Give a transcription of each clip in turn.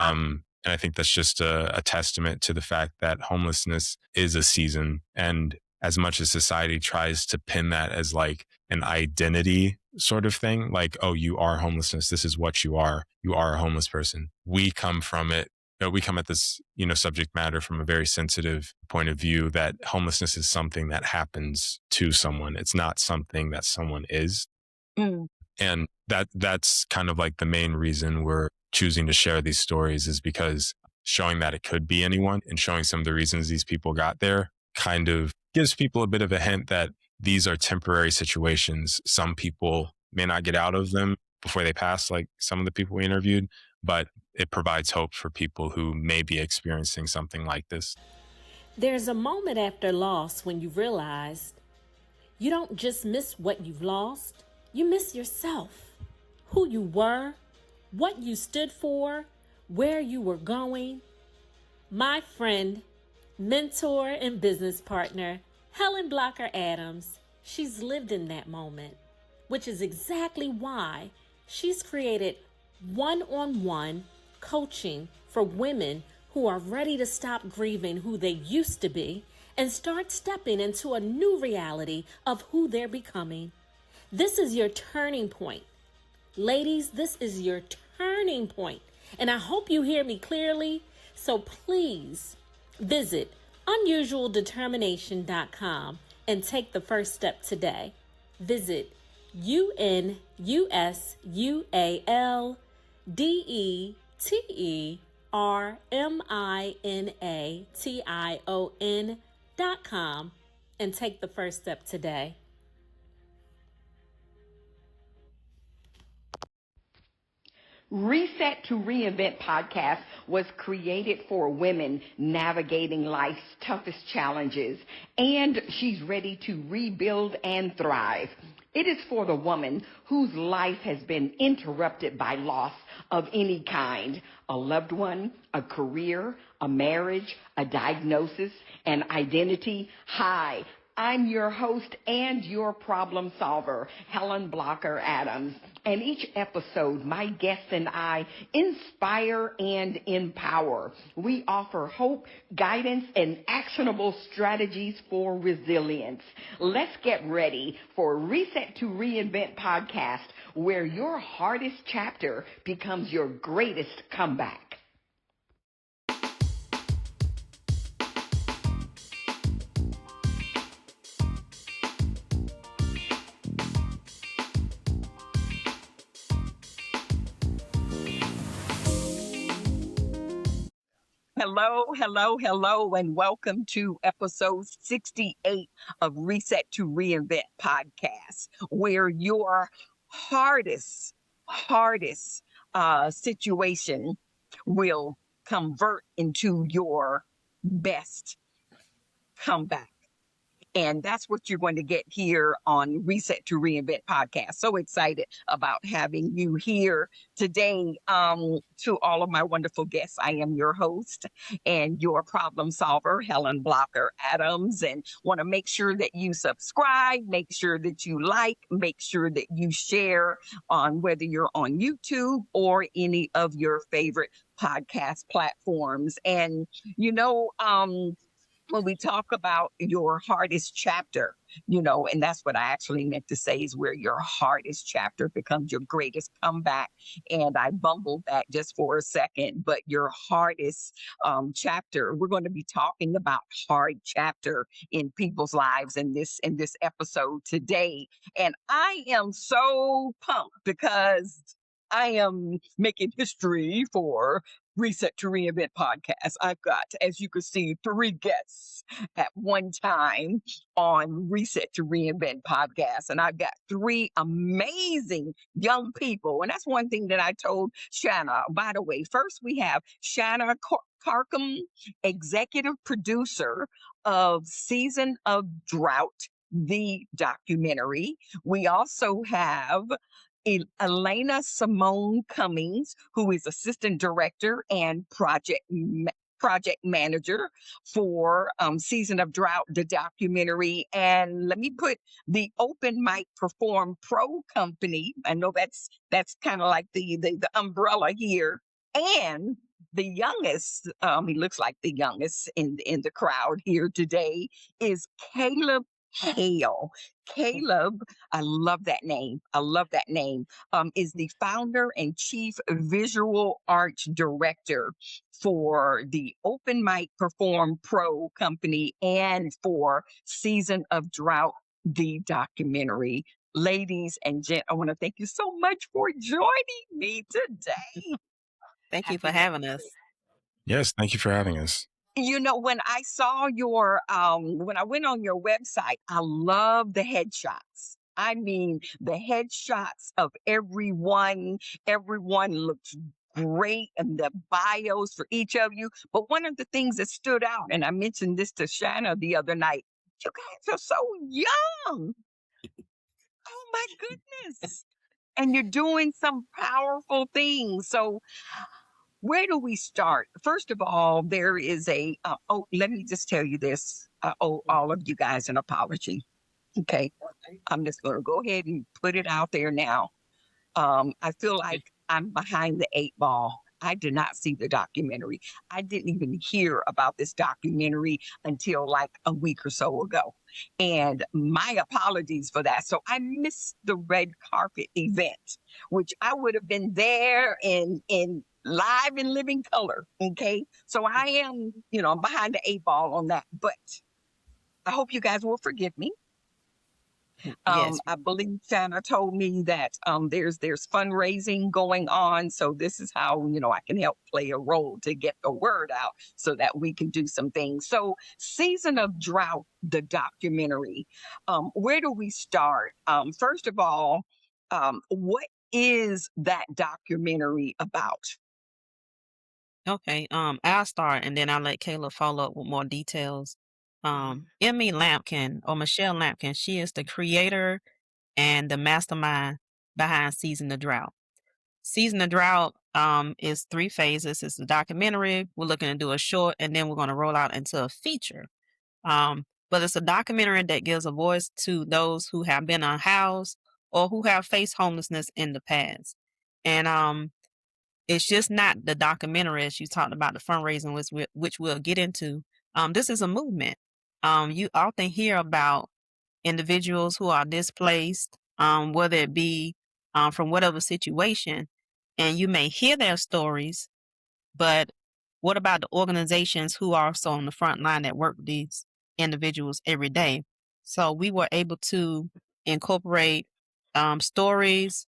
And I think that's just a testament to the fact that homelessness is a season. And as much as society tries to pin that as like an identity sort of thing, like, oh, you are homelessness. This is what you are. You are a homeless person. We come from it. We come at this, subject matter from a very sensitive point of view that homelessness is something that happens to someone. It's not something that someone is. Mm. And that's kind of like the main reason we're choosing to share these stories, is because showing that it could be anyone and showing some of the reasons these people got there kind of gives people a bit of a hint that these are temporary situations. Some people may not get out of them before they pass, like some of the people we interviewed, but it provides hope for people who may be experiencing something like this. There's a moment after loss when you realize you don't just miss what you've lost, you miss yourself, who you were, what you stood for, where you were going. My friend, mentor, and business partner, Helen Blocker Adams, she's lived in that moment, which is exactly why she's created one-on-one coaching for women who are ready to stop grieving who they used to be and start stepping into a new reality of who they're becoming. This is your turning point. Ladies, this is your turning point. And I hope you hear me clearly. So please visit unusualdetermination.com and take the first step today. Visit unusualdetermination.com and take the first step today. Reset to Reinvent Podcast was created for women navigating life's toughest challenges, and she's ready to rebuild and thrive. It is for the woman whose life has been interrupted by loss of any kind: a loved one, a career, a marriage, a diagnosis, an identity. Hi, I'm your host and your problem solver, Helen Blocker Adams. And each episode, my guests and I inspire and empower. We offer hope, guidance, and actionable strategies for resilience. Let's get ready for Reset to Reinvent Podcast, where your hardest chapter becomes your greatest comeback. Hello, and welcome to episode 68 of Reset to Reinvent Podcast, where your hardest situation will convert into your best comeback. And that's what you're going to get here on Reset to Reinvent Podcast. So excited about having you here today. To all of my wonderful guests, I am your host and your problem solver, Helen Blocker Adams, and want to make sure that you subscribe, make sure that you like, make sure that you share on whether you're on YouTube or any of your favorite podcast platforms. And, when we talk about your hardest chapter, and that's what I actually meant to say, is where your hardest chapter becomes your greatest comeback. And I bumbled that just for a second, but your hardest chapter, we're going to be talking about hard chapter in people's lives in this episode today. And I am so pumped because I am making history for Reset to Reinvent Podcast. I've got, as you can see, 3 guests at one time on Reset to Reinvent Podcast. And I've got 3 amazing young people. And that's one thing that I told Shanna. By the way, first we have Shanna Carcom, executive producer of Season of Drought, the documentary. We also have Elena Simone Cummings, who is assistant director and project manager for Season of Drought, the documentary. And let me put the Open Mic Perform Pro company. I know that's kind of like the umbrella here. And the youngest, he looks like the youngest in the crowd here today, is Caleb Hale. Caleb, I love that name. I love that name. Is the founder and chief visual arts director for the Open Mic Perform Pro company and for Season of Drought, the documentary. Ladies and gents, I want to thank you so much for joining me today. Thank you for Happy having us. Yes, thank you for having us. When I saw when I went on your website, I love the headshots. I mean, the headshots of everyone. Everyone looks great, and the bios for each of you. But one of the things that stood out, and I mentioned this to Shanna the other night, you guys are so young. Oh my goodness. And you're doing some powerful things. So where do we start? First of all, there is let me just tell you this. I owe all of you guys an apology. Okay. I'm just going to go ahead and put it out there now. I feel like I'm behind the 8 ball. I did not see the documentary. I didn't even hear about this documentary until like a week or so ago. And my apologies for that. So I missed the red carpet event, which I would have been there in live and living color. Okay. So I am, I'm behind the 8 ball on that, but I hope you guys will forgive me. Yes. I believe Shanna told me that there's fundraising going on. So this is how, I can help play a role to get the word out so that we can do some things. So Season of Drought, the documentary, where do we start? First of all, what is that documentary about? Okay. I'll start and then I'll let Kayla follow up with more details. Emmy Lampkin or Michelle Lampkin, she is the creator and the mastermind behind Season of Drought. Season of Drought is 3 phases. It's a documentary. We're looking to do a short, and then we're going to roll out into a feature. But it's a documentary that gives a voice to those who have been unhoused or who have faced homelessness in the past. And it's just not the documentary, as you talked about, the fundraising, which we'll get into. This is a movement. You often hear about individuals who are displaced, whether it be from whatever situation, and you may hear their stories, but what about the organizations who are also on the front line that work with these individuals every day? So we were able to incorporate stories,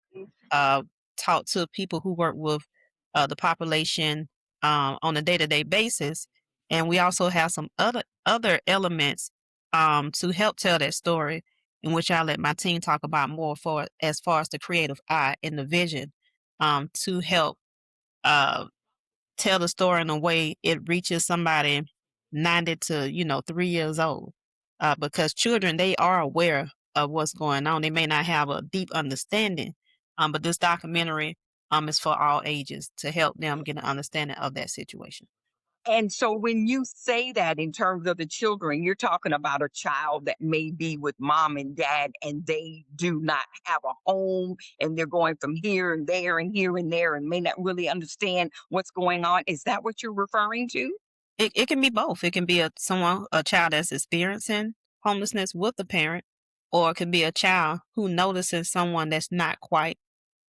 talk to people who work with the population on a day-to-day basis. And we also have some other elements to help tell that story, in which I'll let my team talk about more as far as the creative eye and the vision to help tell the story in a way it reaches somebody 90 to 3 years old. Because children, they are aware of what's going on. They may not have a deep understanding, but this documentary is for all ages to help them get an understanding of that situation. And so when you say that in terms of the children, you're talking about a child that may be with mom and dad and they do not have a home and they're going from here and there and here and there and may not really understand what's going on. Is that what you're referring to? It can be both. It can be a child that's experiencing homelessness with a parent, or it can be a child who notices someone that's not quite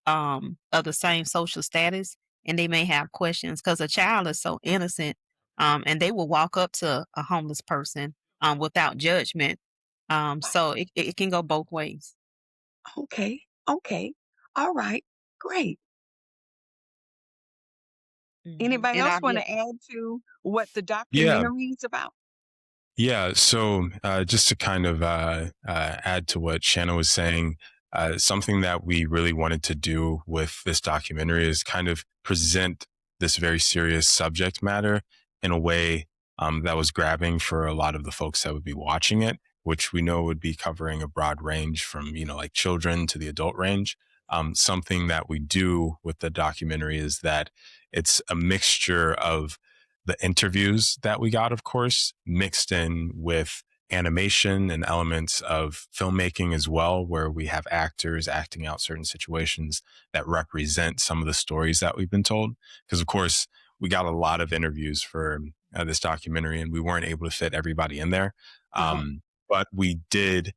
of the same social status, and they may have questions because a child is so innocent, and they will walk up to a homeless person without judgment. So it can go both ways. Okay. Okay. All right. Great. Anybody And else I want to add to what the Yeah. documentary is about? Yeah. So just to kind of add to what Shanna was saying, something that we really wanted to do with this documentary is kind of present this very serious subject matter in a way that was grabbing for a lot of the folks that would be watching it, which we know would be covering a broad range from, like children to the adult range. Something that we do with the documentary is that it's a mixture of the interviews that we got, of course, mixed in with animation and elements of filmmaking as well, where we have actors acting out certain situations that represent some of the stories that we've been told. Because, of course, we got a lot of interviews for this documentary, and we weren't able to fit everybody in there. Uh-huh. But we did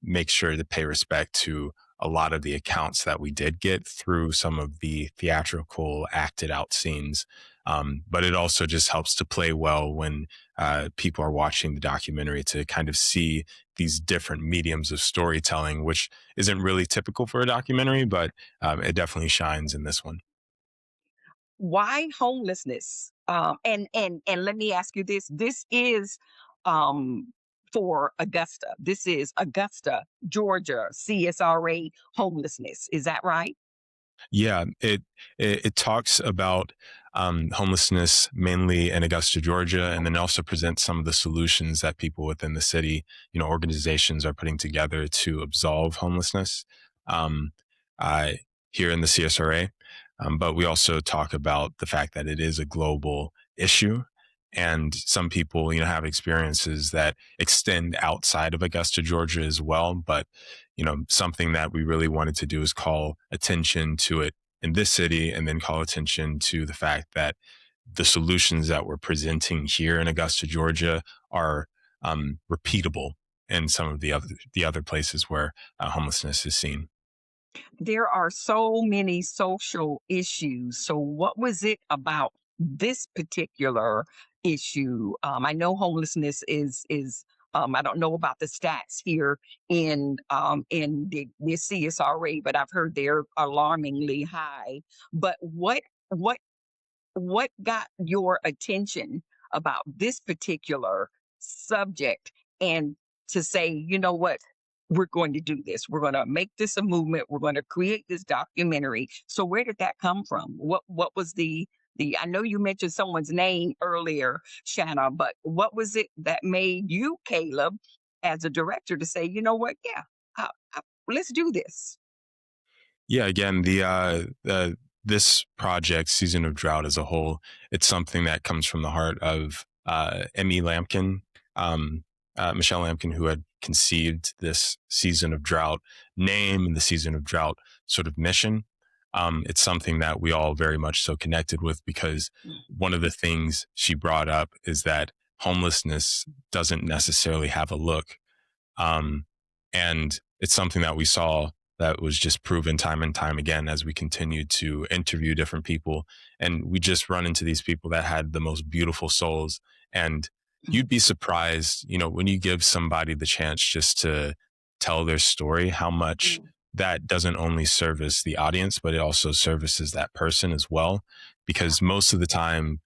make sure to pay respect to a lot of the accounts that we did get through some of the theatrical acted out scenes. But it also just helps to play well when people are watching the documentary to kind of see these different mediums of storytelling, which isn't really typical for a documentary, but it definitely shines in this one. Why homelessness? And let me ask you this. This is um for Augusta. This is Augusta, Georgia, CSRA homelessness. Is that right? Yeah, it talks about homelessness mainly in Augusta, Georgia, and then also presents some of the solutions that people within the city, organizations are putting together to absolve homelessness um, uh, here in the CSRA. But we also talk about the fact that it is a global issue. And some people, have experiences that extend outside of Augusta, Georgia as well. But something that we really wanted to do is call attention to it in this city, and then call attention to the fact that the solutions that we're presenting here in Augusta, Georgia are repeatable in some of the other places where homelessness is seen. There are so many social issues. So, what was it about this particular issue? I know homelessness is. I don't know about the stats here in the CSRA, but I've heard they're alarmingly high. But what got your attention about this particular subject, and to say, you know what, we're going to do this, we're going to make this a movement, we're going to create this documentary? So where did that come from? What was the I know you mentioned someone's name earlier, Shanna, but what was it that made you, Caleb, as a director, to say, you know what, yeah, let's do this? Yeah, again, the this project, Season of Drought as a whole, it's something that comes from the heart of Emmy Lampkin, Michelle Lampkin, who had conceived this Season of Drought name and the Season of Drought sort of mission. It's something that we all very much so connected with, because one of the things she brought up is that homelessness doesn't necessarily have a look. Um, and it's something that we saw that was just proven time and time again as we continued to interview different people. And we just run into these people that had the most beautiful souls. And you'd be surprised, when you give somebody the chance just to tell their story, how much Mm. that doesn't only service the audience, but it also services that person as well. Because most of the time,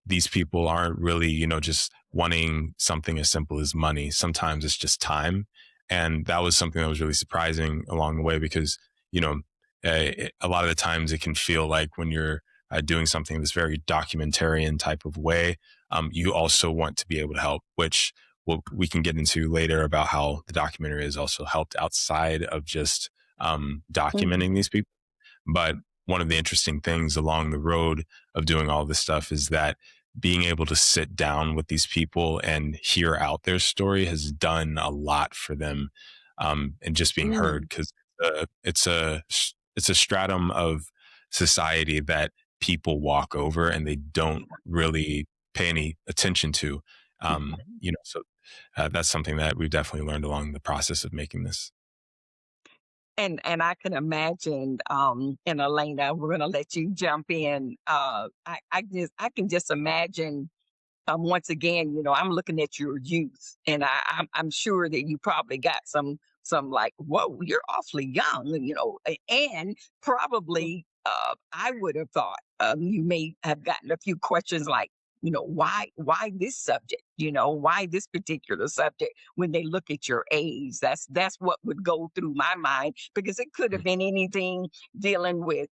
these people aren't really, just wanting something as simple as money. Sometimes it's just time. And that was something that was really surprising along the way, because, a lot of the times it can feel like when you're doing something this very documentarian type of way, you also want to be able to help, which we can get into later about how the documentary has also helped outside of just Mhm. documenting these people. But one of the interesting things along the road of doing all this stuff is that being able to sit down with these people and hear out their story has done a lot for them, and just being heard, Mm. because it's a stratum of society that people walk over and they don't really pay any attention to. So that's something that we've definitely learned along the process of making this. And I can imagine, and Elena, we're gonna let you jump in. I can just imagine, once again, I'm looking at your youth, and I'm sure that you probably got some like, whoa, you're awfully young, and probably, I would have thought, you may have gotten a few questions like, why this subject, why this particular subject, when they look at your age. That's what would go through my mind, because it could have been anything dealing with,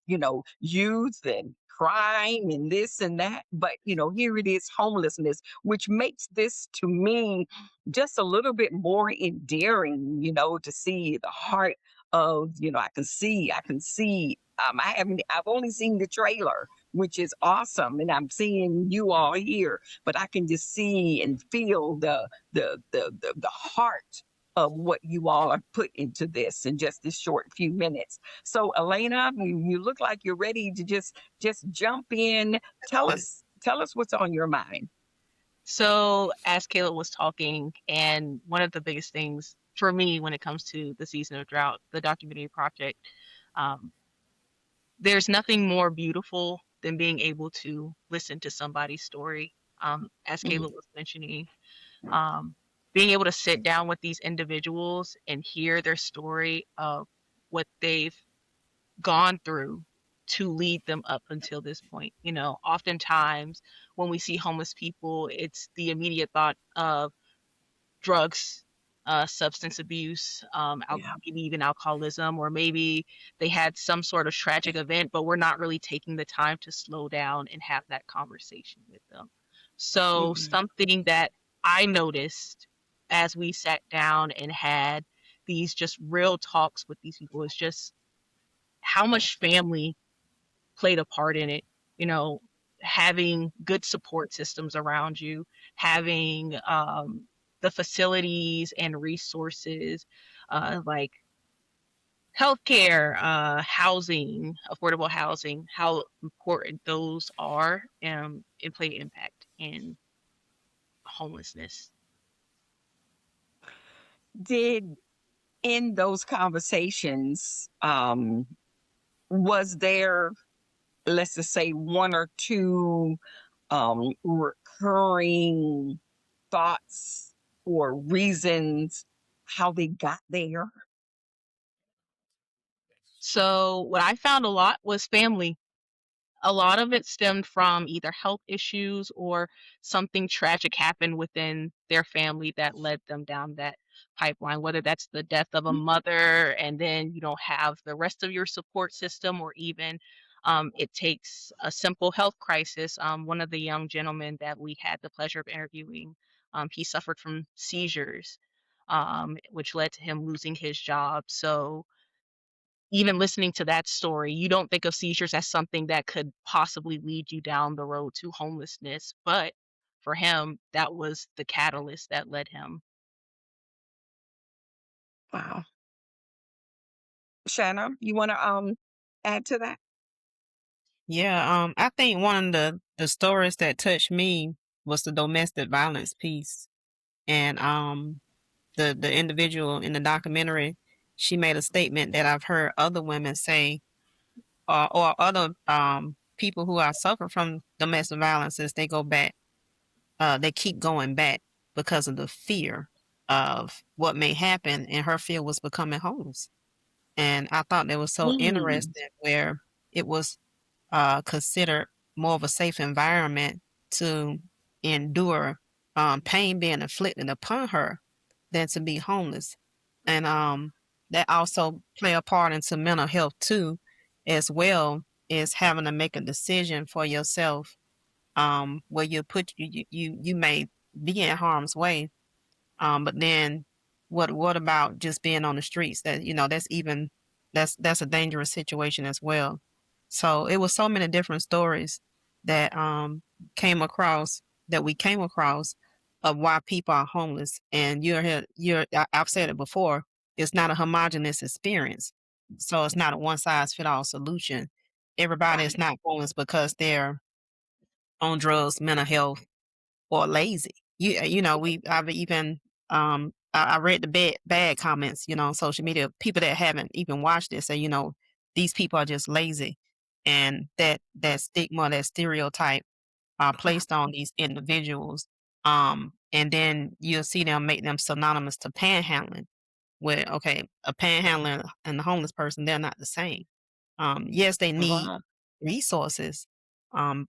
youth and crime and this and that. But, here it is, homelessness, which makes this to me just a little bit more endearing, to see the heart of, I can see, I've only seen the trailer, which is awesome, and I'm seeing you all here, but I can just see and feel the heart of what you all have put into this in just this short few minutes. So, Elena, you look like you're ready to just jump in. Tell us what's on your mind. So, as Caleb was talking, and one of the biggest things for me when it comes to the season of drought, the documentary project, um, there's nothing more beautiful than being able to listen to somebody's story. As Mm, Caleb was mentioning, um, being able to sit down with these individuals and hear their story of what they've gone through to lead them up until this point. Oftentimes when we see homeless people, it's the immediate thought of drugs, substance abuse, yeah. maybe even alcoholism, or maybe they had some sort of tragic event, but we're not really taking the time to slow down and have that conversation with them. So, Mhm. something that I noticed as we sat down and had these just real talks with these people is just how much family played a part in it. You know, having good support systems around you, having the facilities and resources like healthcare, housing, affordable housing, how important those are and play impact in homelessness. Did in those conversations, was there, let's just say, one or two recurring thoughts or reasons how they got there? So what I found a lot was family. A lot of it stemmed from either health issues or something tragic happened within their family that led them down that pipeline, whether that's the death of a mother and then you don't have the rest of your support system, or even it takes a simple health crisis. One of the young gentlemen that we had the pleasure of interviewing, he suffered from seizures, which led to him losing his job. So even listening to that story, you don't think of seizures as something that could possibly lead you down the road to homelessness, but for him, that was the catalyst that led him. Wow. Shanna, you want to add to that? Yeah, I think one of the stories that touched me was the domestic violence piece. And the individual in the documentary, she made a statement that I've heard other women say, or other people who are suffering from domestic violence, is they go back, they keep going back because of the fear of what may happen, and her fear was becoming homeless. And I thought that was so Mm, interesting, where it was considered more of a safe environment to endure pain being inflicted upon her than to be homeless. And that also play a part into mental health too, as well, is having to make a decision for yourself, where you may be in harm's way, but then what about just being on the streets? That, that's even, that's a dangerous situation as well. So it was so many different stories that came across we came across of why people are homeless. And I've said it before, it's not a homogeneous experience. So it's not a one size fit all solution. Everybody is right. not homeless because they're on drugs, mental health, or lazy. I've even I read the bad comments, on social media, people that haven't even watched it say, these people are just lazy. And that stigma, that stereotype are placed on these individuals. And then you'll see them make them synonymous to panhandling, where, okay, a panhandler and the homeless person, they're not the same. Yes, they need Wow. resources, um,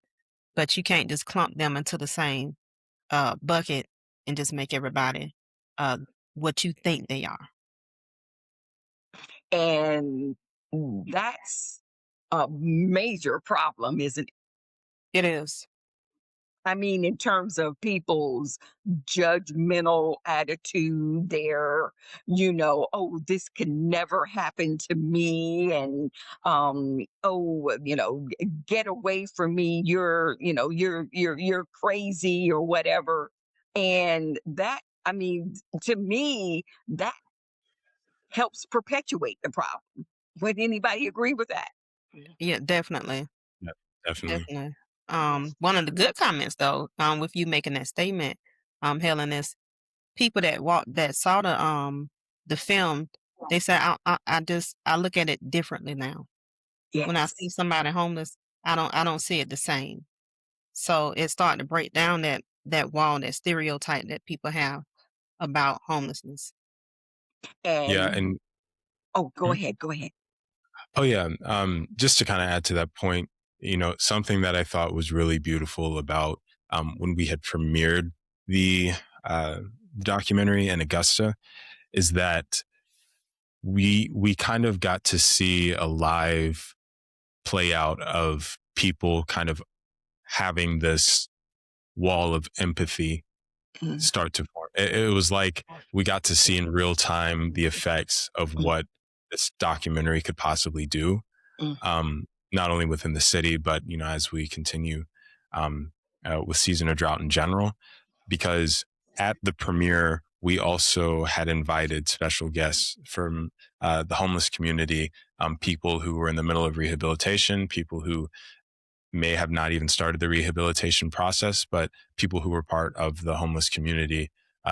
but you can't just clump them into the same bucket and just make everybody uh, what you think they are. And that's a major problem, isn't it? It is. I mean, in terms of people's judgmental attitude, oh, this can never happen to me. And, get away from me. You're crazy or whatever. And that, I mean, to me, that helps perpetuate the problem. Would anybody agree with that? Yeah, definitely. Yeah, definitely. Definitely. One of the good comments though, with you making that statement, Helen, is people that saw the film, they said I look at it differently now. When I see Yes. somebody homeless, I don't see it the same. So it's starting to break down that wall, that stereotype that people have about homelessness. Yeah. And And oh, go hmm? ahead. Go ahead. Oh yeah. Just to kind of add to that point, something that I thought was really beautiful about when we had premiered the uh, documentary in Augusta is that we kind of got to see a live play out of people kind of having this wall of empathy Mm, start to form. It was like we got to see in real time the effects of mm, what this documentary could possibly do, mm, not only within the city, but as we continue um, with season of drought in general. Because at the premiere, we also had invited special guests from the homeless community, people who were in the middle of rehabilitation, people who may have not even started the rehabilitation process, but people who were part of the homeless community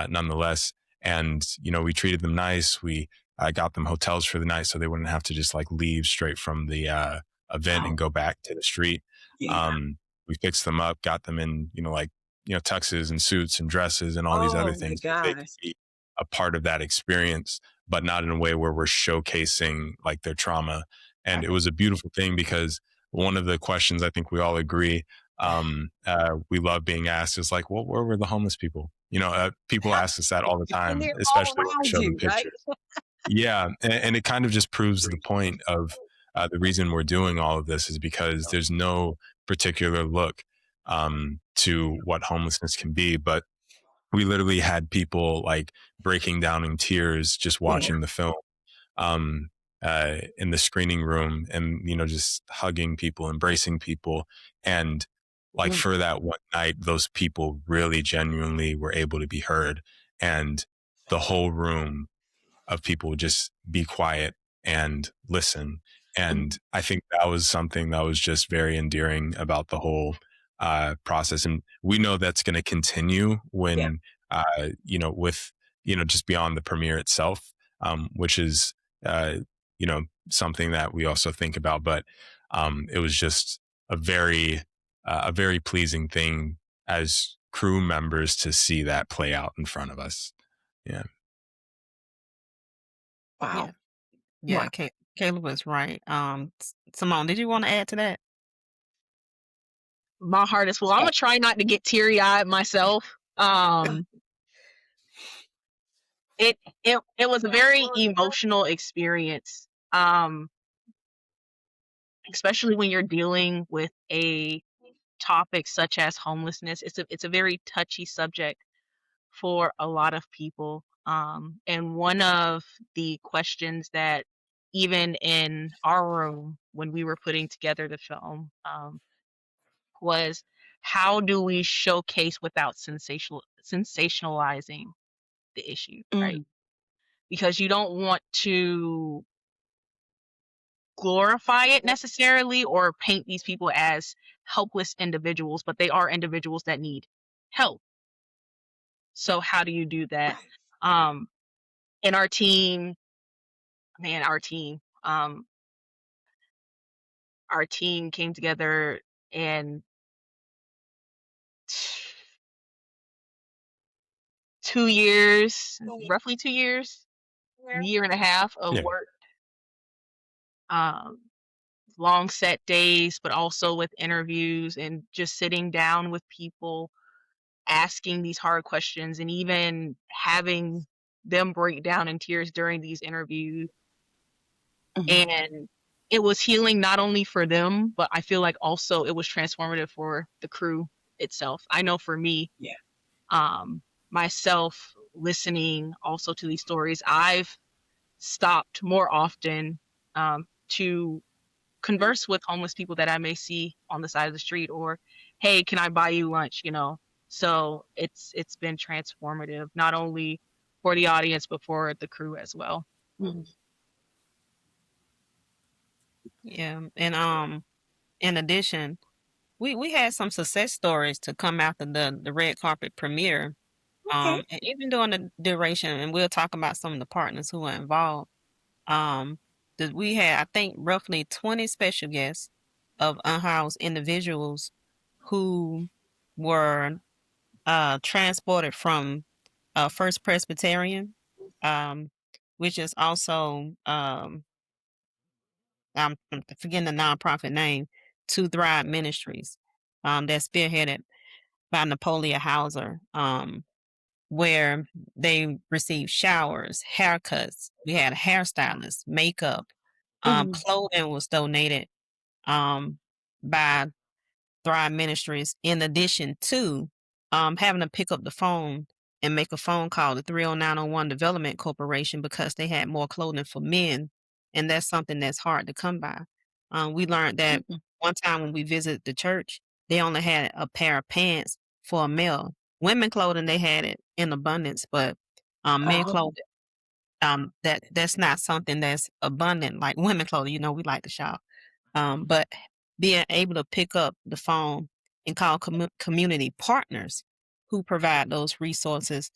nonetheless. And, we treated them nice. We got them hotels for the night so they wouldn't have to just like leave straight from the event and wow. go back to the street. Yeah. We fixed them up, got them in, tuxes and suits and dresses and all these other Oh my things so they could gosh. be a part of that experience, but not in a way where we're showcasing like their trauma. And it Right. was a beautiful thing because one of the questions I think we all agree we love being asked is like, well, where were the homeless people? People ask us that all the And time, they're all especially when we around show them you, right? pictures. Yeah, and it kind of just proves the point of the reason we're doing all of this is because there's no particular look to what homelessness can be, but we literally had people like breaking down in tears just Yeah. watching the film um, in the screening room and, just hugging people, embracing people. And like Mm, for that one night, those people really genuinely were able to be heard. And the whole room of people would just be quiet and listen. mm, And I think that was something that was just very endearing about the whole process. And we know that's going to continue yeah. when, with, just beyond the premiere itself, which is, uh, something that we also think about. But it was just a very pleasing thing as crew members to see that play out in front of us. Yeah. Wow. Yeah. Yeah, Wow. Caleb was right. Simone, did you want to add to that? My heart is full. I'm gonna try not to get teary eyed myself. It it was a very emotional experience. Especially when you're dealing with a topic such as homelessness. It's a very touchy subject for a lot of people. And one of the questions that even in our room when we were putting together the film was how do we showcase without sensationalizing the issue, right? Mm, Because you don't want to glorify it necessarily or paint these people as helpless individuals, but they are individuals that need help. So how do you do that? Um, in our team, man, our team came together and 2 years, roughly 2 years, year and a half of Yeah. work, um, long set days, but also with interviews and just sitting down with people, asking these hard questions, and even having them break down in tears during these interviews. mm, And it was healing not only for them, but I feel like also it was transformative for the crew itself. I know for me, yeah. um, myself listening also to these stories, I've stopped more often to converse with homeless people that I may see on the side of the street, or, hey, can I buy you lunch? So it's been transformative, not only for the audience but for the crew as well. Mm. Yeah. And in addition, we had some success stories to come after the red carpet premiere. Okay. And even during the duration, and we'll talk about some of the partners who were involved. Um, we had, I think, roughly 20 special guests of unhoused individuals who were transported from First Presbyterian, um, which is also I'm forgetting the nonprofit name, to Thrive Ministries, that's spearheaded by Napoleon Hauser, where they received showers, haircuts. We had a hairstylist, makeup, Mm. clothing was donated um, by Thrive Ministries, in addition to having to pick up the phone and make a phone call to 30901 Development Corporation because they had more clothing for men. And that's something that's hard to come by. We learned that Mm. one time when we visited the church, they only had a pair of pants for a male. Women clothing, they had it in abundance, but men Oh. clothing, that's not something that's abundant like women clothing. You know, we like to shop. But being able to pick up the phone and call community partners who provide those resources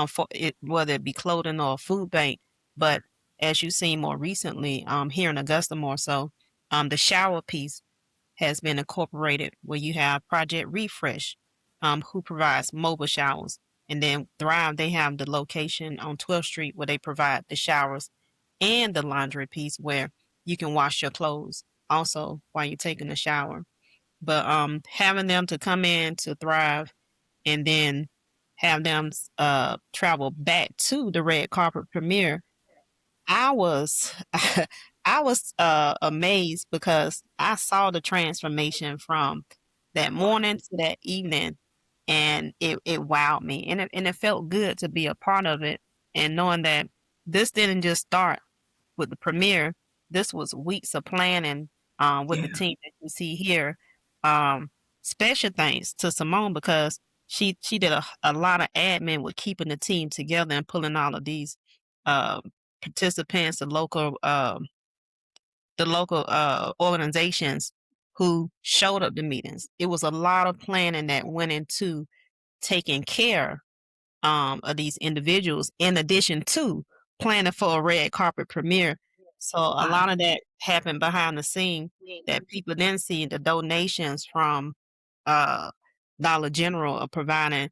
for it, whether it be clothing or a food bank. But as you've seen more recently, here in Augusta more so, the shower piece has been incorporated where you have Project Refresh, who provides mobile showers. And then Thrive, they have the location on 12th Street where they provide the showers and the laundry piece where you can wash your clothes also while you're taking a shower. But having them to come in to Thrive and then have them travel back to the red carpet premiere, I was I was amazed because I saw the transformation from that Wow. morning to that evening, and it wowed me, and it felt good to be a part of it, and knowing that this didn't just start with the premiere. This was weeks of planning with the Yeah. team that you see here. Um, Special thanks to Simone because she did a lot of admin with keeping the team together and pulling all of these uh, participants, the local organizations who showed up to meetings. It was a lot of planning that went into taking care of these individuals, in addition to planning for a red carpet premiere. So a Wow. lot of that happened behind the scene that people didn't see. The donations from uh, Dollar General are providing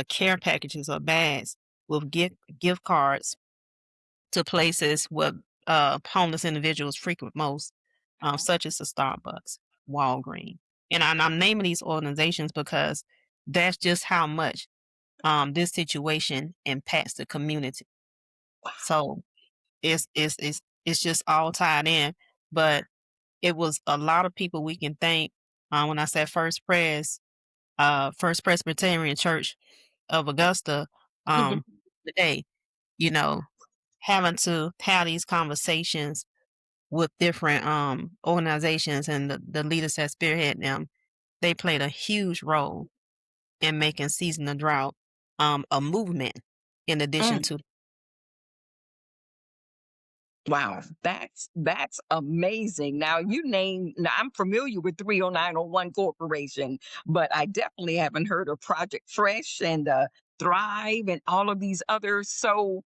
care packages or bags with gift cards to places where homeless individuals frequent most, such as the Starbucks, Walgreens. And I'm naming these organizations because that's just how much this situation impacts the community. So it's just all tied in. But it was a lot of people we can thank. When I said First Presbyterian Church of Augusta, Mhm. today, you know, having to have these conversations with different organizations and the leaders that spearhead them, they played a huge role in making Season the Drought a movement in addition Mm. to. Wow, that's amazing. Now you name. Now I'm familiar with 30901 Corporation, but I definitely haven't heard of Project Fresh and Thrive and all of these others. So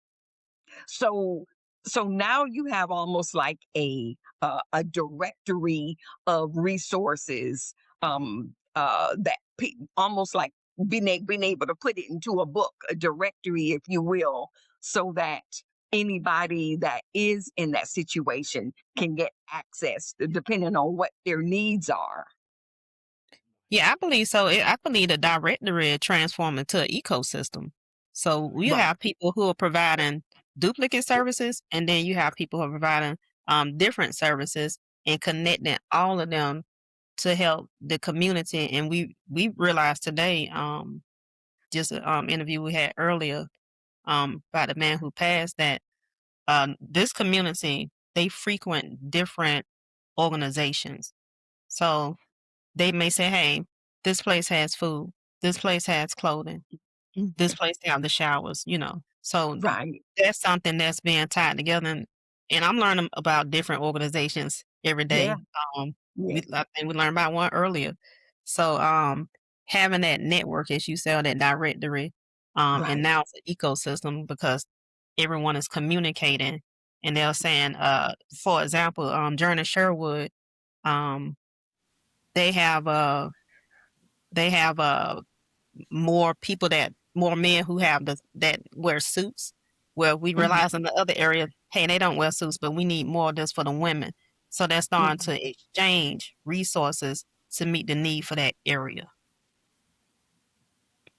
so now you have almost like a directory of resources that almost like being able to put it into a book, a directory, if you will, so that anybody that is in that situation can get access depending on what their needs are. Yeah, I believe so. I believe the directory transform into an ecosystem. So we Right. have people who are providing duplicate services, and then you have people who are providing different services and connecting all of them to help the community. And we realized today, just an interview we had earlier by the man who passed, that this community, they frequent different organizations. So they may say, hey, this place has food, this place has clothing. this place to have the showers, you know. So Right. that's something that's being tied together, and I'm learning about different organizations every Yeah. day. Um, Yeah. I think we learned about one earlier. So having that network, as you said, that directory, and Right. now it's an ecosystem because everyone is communicating, and they're saying, for example, Journey Sherwood, um, they have they have more people that more men who have that wear suits, where we Mhm. realize in the other area, hey, they don't wear suits, but we need more of this for the women. So they're starting Mhm. to exchange resources to meet the need for that area.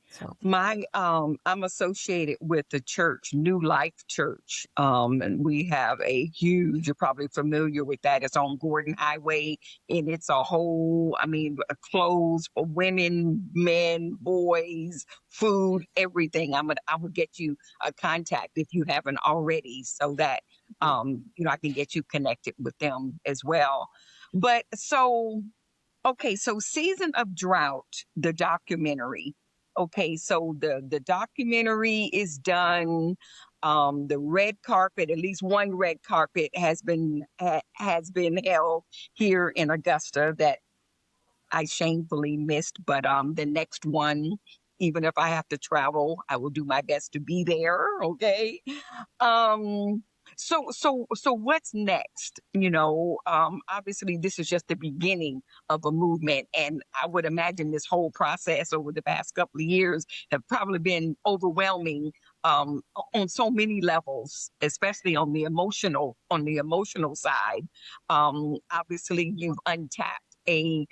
So I'm associated with the church, New Life Church. And we have a huge, you're probably familiar with that. It's on Gordon Highway, and it's a whole, I mean, clothes for women, men, boys, food, everything. I will get you a contact if you haven't already, so that I can get you connected with them as well. But so okay, so Season of Drought, the documentary. Okay, so the documentary is done. The red carpet, at least one red carpet, has been held here in Augusta that I shamefully missed. But the next one, even if I have to travel, I will do my best to be there. Okay. Um, so what's next? Obviously this is just the beginning of a movement, and I would imagine this whole process over the past couple of years have probably been overwhelming on so many levels, especially on the emotional side. Obviously you've untapped a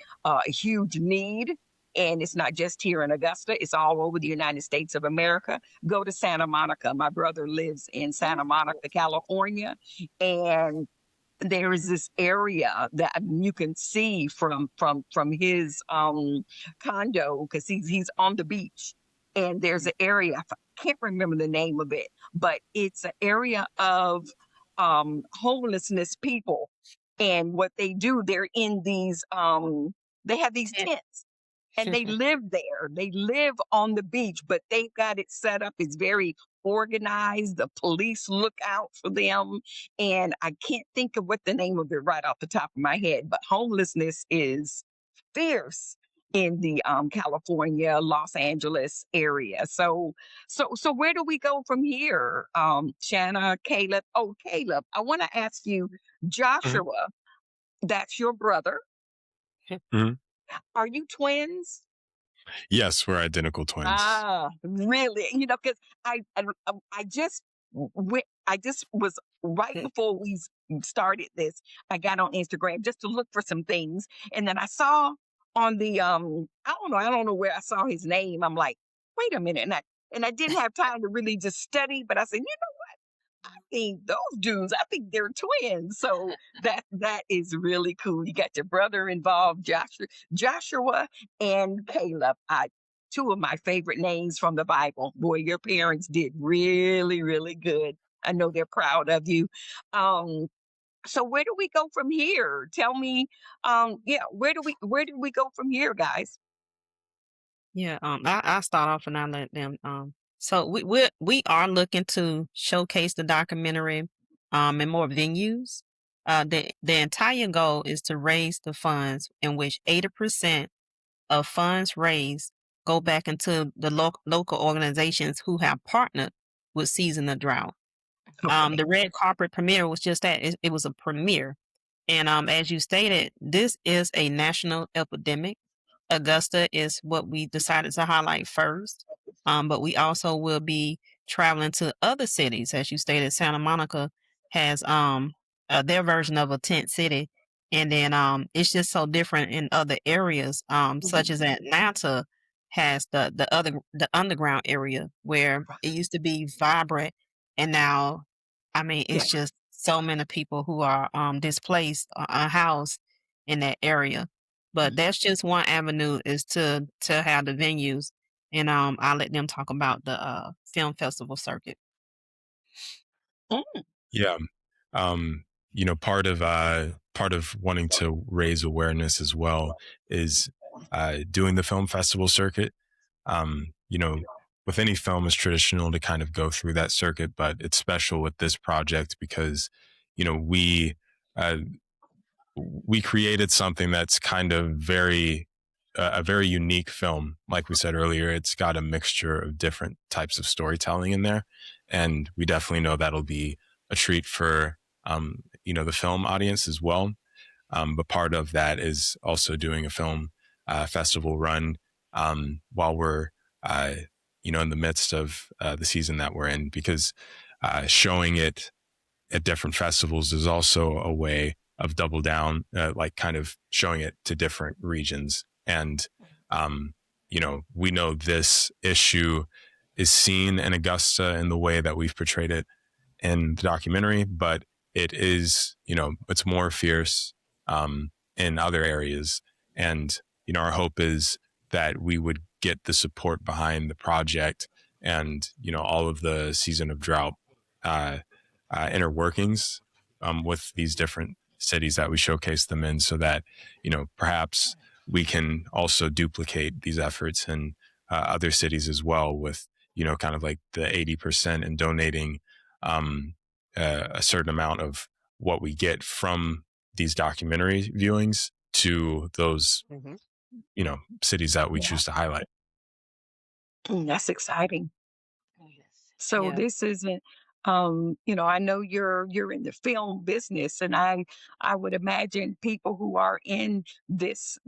huge need. And it's not just here in Augusta, it's all over the United States of America. Go to Santa Monica. My brother lives in Santa Monica, California. And there is this area that you can see from his condo, because he's on the beach, and there's an area, I can't remember the name of it, but it's an area of homelessness people. And what they do, they're in these they have these yeah. tents, and they live there. They live on the beach, but they've got it set up. It's very organized. The police look out for them. And I can't think of what the name of it right off the top of my head, but homelessness is fierce in the California, Los Angeles area. So where do we go from here? Shanna, Caleb. Oh, Caleb, I want to ask you, Mhm. Joshua, that's your brother. Mhm. Are you twins? Yes, we're identical twins. Ah, really? Because I just I just was right before we started this. I got on Instagram just to look for some things, and then I saw on the I don't know where I saw his name. I'm like, wait a minute, and I didn't have time to really just study, but I said, think those dudes, I think they're twins. So that is really cool. You got your brother involved, Joshua and Caleb. Two of my favorite names from the Bible. Boy, your parents did really, really good. I know they're proud of you. Um, so where do we go from here? Tell me, yeah, where do we go from here, guys? Yeah, I start off and I let them. So we are looking to showcase the documentary, in more venues. The entire goal is to raise the funds in which 80% of funds raised go back into the local organizations who have partnered with Season the Drought. Okay. The red carpet premiere was just that. It was a premiere. And as you stated, this is a national epidemic. Augusta is what we decided to highlight first. But we also will be traveling to other cities. As you stated, Santa Monica has their version of a tent city. And then it's just so different in other areas, such Mhm. as Atlanta has the underground area where Right. it used to be vibrant, and now I mean, Yeah. it's just so many people who are displaced, unhoused in that area. But that's just one avenue is to have the venues, and I'll let them talk about the film festival circuit. Mm. Yeah. Um, part of wanting to raise awareness as well is doing the film festival circuit. You know, with any film, it's traditional to kind of go through that circuit, but it's special with this project because, you know, uh, we created something that's kind of a very unique film. Like we said earlier, it's got a mixture of different types of storytelling in there, and we definitely know that'll be a treat for the film audience as well. But part of that is also doing a film festival run while we're in the midst of the season that we're in, because showing it at different festivals is also a way of double down, like kind of showing it to different regions. And, we know this issue is seen in Augusta in the way that we've portrayed it in the documentary, but it is, it's more fierce in other areas. And, our hope is that we would get the support behind the project and, all of the season of drought uh, inner workings with these different cities that we showcase them in, so that perhaps we can also duplicate these efforts in other cities as well, with kind of like the 80% and donating a certain amount of what we get from these documentary viewings to those Mhm. cities that we Yeah. choose to highlight. That's exciting. Yes. So Yeah. this isn't, I know you're in the film business, and I would imagine people who are in this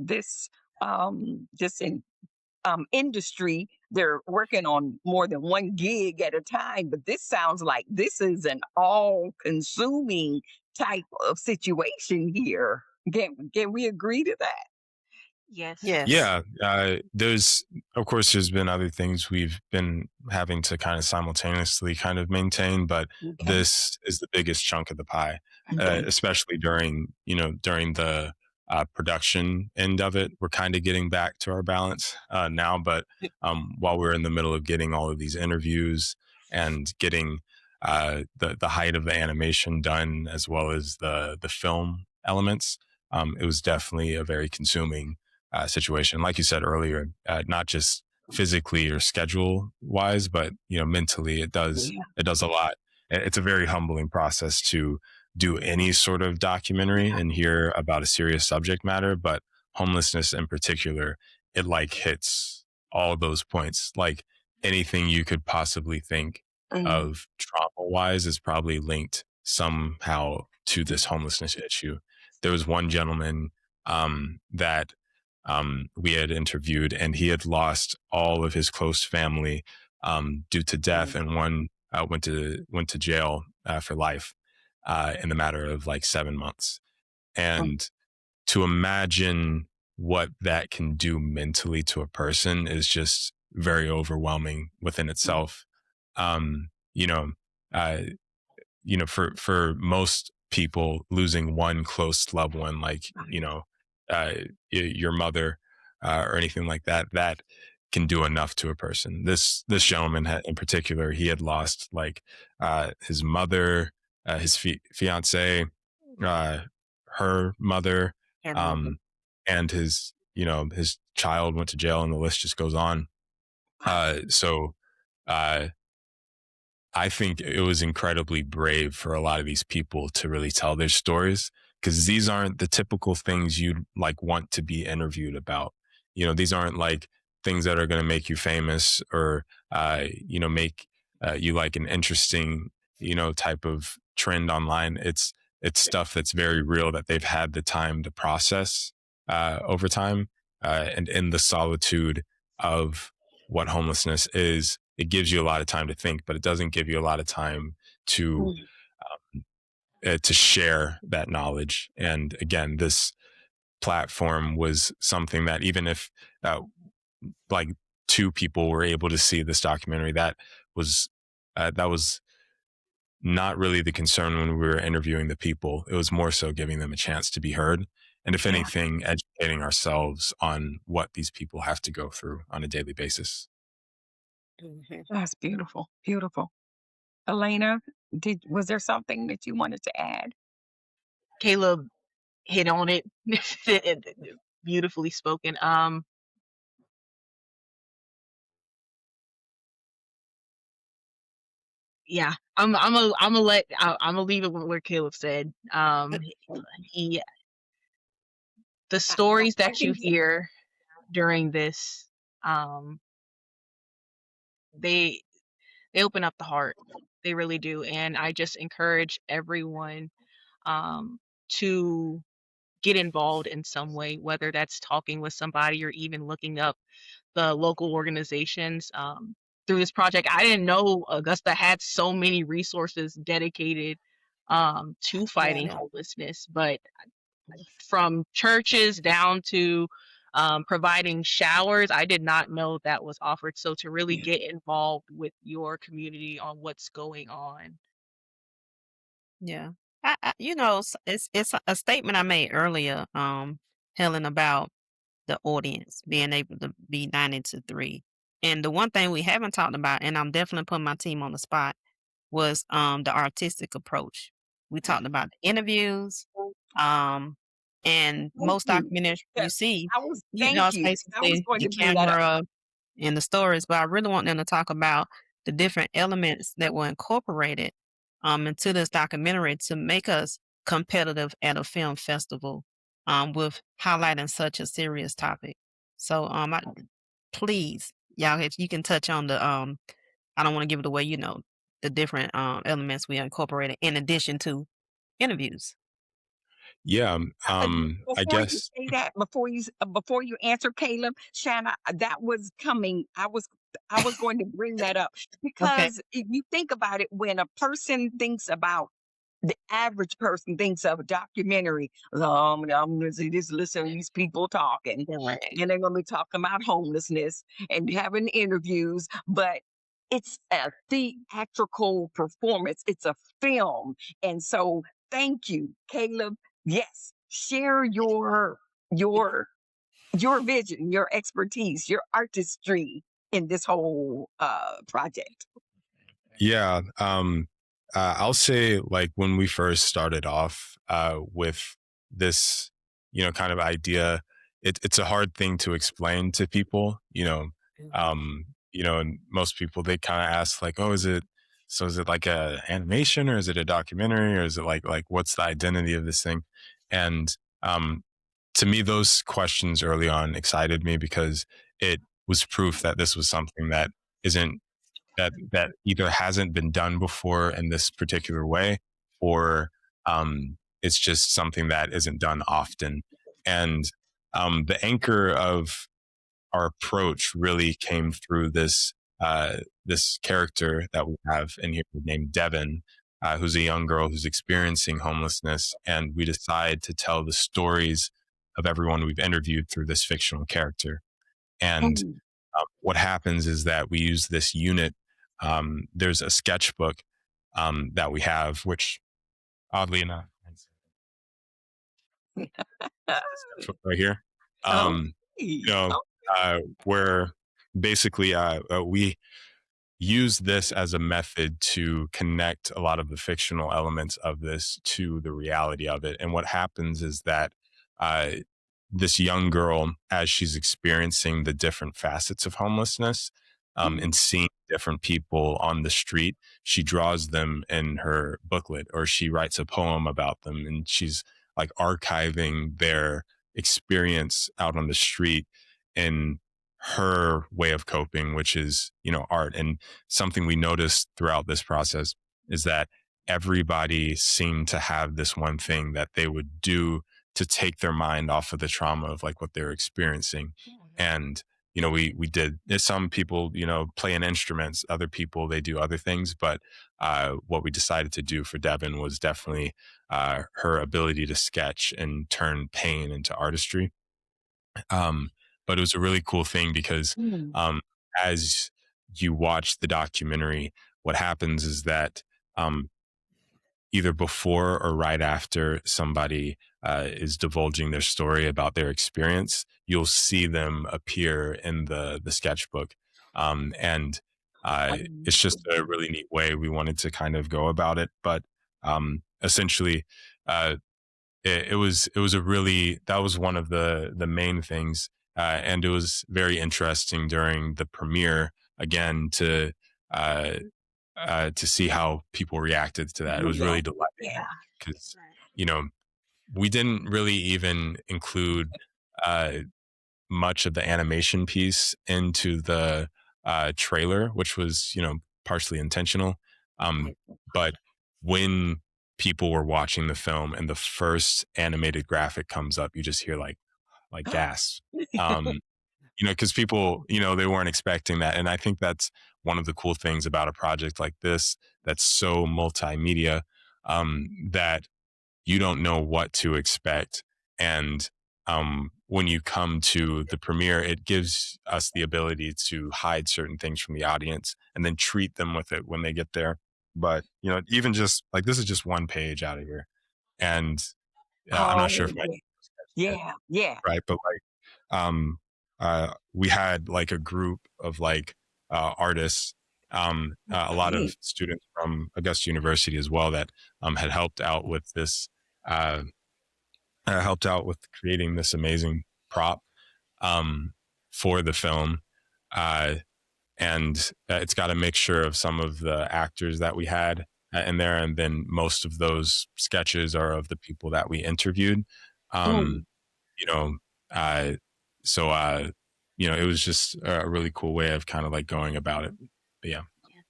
industry, they're working on more than one gig at a time. But this sounds like this is an all-consuming type of situation here. Can we agree to that? Yes. Yes. Yeah, of course, there's been other things we've been having to kind of simultaneously kind of maintain, but Okay. this is the biggest chunk of the pie, Okay. especially during the production end of it. We're kind of getting back to our balance now, but while we're in the middle of getting all of these interviews and getting the height of the animation done, as well as the film elements, it was definitely a very consuming situation. Like you said earlier, not just physically or schedule wise, but mentally, Yeah. it does a lot. It's a very humbling process to do any sort of documentary and hear about a serious subject matter, but homelessness in particular, it like hits all those points. Like anything you could possibly think Mm, of trauma wise is probably linked somehow to this homelessness issue. There was one gentleman that we had interviewed, and he had lost all of his close family due to death, mm, and one went to jail for life in the matter of like 7 months. mm, And to imagine what that can do mentally to a person is just very overwhelming within mm. itself. Um, you know, uh, for most people, losing one close loved one, like, uh, your mother, or anything like that, that can do enough to a person. This gentleman in particular, he had lost like his mother, his fiance, uh, her mother, And mother. um, and his child went to jail, and the list just goes on. So uh, I think it was incredibly brave for a lot of these people to really tell their stories, because these aren't the typical things you'd like want to be interviewed about. These aren't like things that are going to make you famous, or, make you like an interesting, type of trend online. It's stuff that's very real that they've had the time to process over time, and in the solitude of what homelessness is. It gives you a lot of time to think, but it doesn't give you a lot of time to Mm. to share that knowledge. And again, this platform was something that, even if like two people were able to see this documentary, was that was not really the concern when we were interviewing the people. It was more so giving them a chance to be heard, and if Yeah, anything, educating ourselves on what these people have to go through on a daily basis. Mhm. that's beautiful. Beautiful. Elena, was there something that you wanted to add? Caleb hit on it. Beautifully spoken. yeah, I'm gonna leave it with what Caleb said. He the stories I that you think hear during this, they they open up the heart. They really do. And I just encourage everyone to get involved in some way, whether that's talking with somebody or even looking up the local organizations. Through this project, I didn't know Augusta had so many resources dedicated to Yeah. fighting homelessness, but from churches down to providing showers, I did not know that was offered. So to really get involved with your community on what's going on. Yeah. It's a statement I made earlier, Helen, about the audience being able to be 90 to 3. And the one thing we haven't talked about, and I'm definitely putting my team on the spot, was the artistic approach. We talked about the interviews, um, and thank most you. documentaries Yeah, you see, thank it's you. I was basically going the to bring that up. camera and the stories, but I really want them to talk about the different elements that were incorporated into this documentary to make us competitive at a film festival with highlighting such a serious topic. So please, y'all, if you can touch on the I don't want to give it away, the different elements we incorporated in addition to interviews. Yeah. I Before you guess. say that, before you answer, Caleb, Shanna, that was coming. I was going to bring that up Okay. because if you think about it, when a person thinks about the average person thinks of a documentary. I'm going to just listen to these people talking, Right. and they're going to be talking about homelessness and having interviews, but it's a theatrical performance. It's a film, and so thank you, Caleb. Yes, share your your vision, your expertise, your artistry in this whole project. Yeah. I'll say, like, when we first started off with this, kind of idea, it's a hard thing to explain to people, and most people, they kind of ask like, oh, is it like a animation, or is it a documentary, or is it like what's the identity of this thing? And to me, those questions early on excited me because it was proof that this was something that isn't that either hasn't been done before in this particular way, or it's just something that isn't done often. And the anchor of our approach really came through this character that we have in here named Devin, who's a young girl who's experiencing homelessness, and we decide to tell the stories of everyone we've interviewed through this fictional character. And Mm. what happens is that we use this unit. There's a sketchbook that we have, which oddly enough, sketchbook right here. Um, you Okay. know, where basically we use this as a method to connect a lot of the fictional elements of this to the reality of it. And what happens is that uh, this young girl, as she's experiencing the different facets of homelessness and seeing different people on the street, she draws them in her booklet, or she writes a poem about them, and she's like archiving their experience out on the street in her way of coping, which is, art. And something we noticed throughout this process is that everybody seemed to have this one thing that they would do to take their mind off of the trauma of like what they're experiencing. And, we did, some people, play an instruments, other people, they do other things. But what we decided to do for Devin was definitely her ability to sketch and turn pain into artistry. Um, but it was a really cool thing because Mm. as you watch the documentary, what happens is that either before or right after somebody is divulging their story about their experience, you'll see them appear in the sketchbook. And it's just a really neat way we wanted to kind of go about it. But essentially, uh, it was a really, that was one of the main things, and it was very interesting during the premiere again to uh, to see how people reacted to that. It was Yeah. really delighting Yeah. because, Right. you know, we didn't really even include uh, much of the animation piece into the trailer, which was, partially intentional. But when people were watching the film and the first animated graphic comes up, you just hear like gas. Um, because people, they weren't expecting that. And I think that's one of the cool things about a project like this that's so multimedia, that you don't know what to expect. And when you come to the premiere, it gives us the ability to hide certain things from the audience and then treat them with it when they get there. But, even just like this is just one page out of here. And I'm not sure Oh, if my yeah. Yeah. right, but um, we had like a group of like artists, a lot of Okay. students from Augusta University as well that had helped out with this, uh, helped out with creating this amazing prop um, for the film. Uh, and it's got a mixture of some of the actors that we had in there, and then most of those sketches are of the people that we interviewed. Oh, Um, you know, uh, so it was just a really cool way of kind of like going about it. But yeah, Yeah.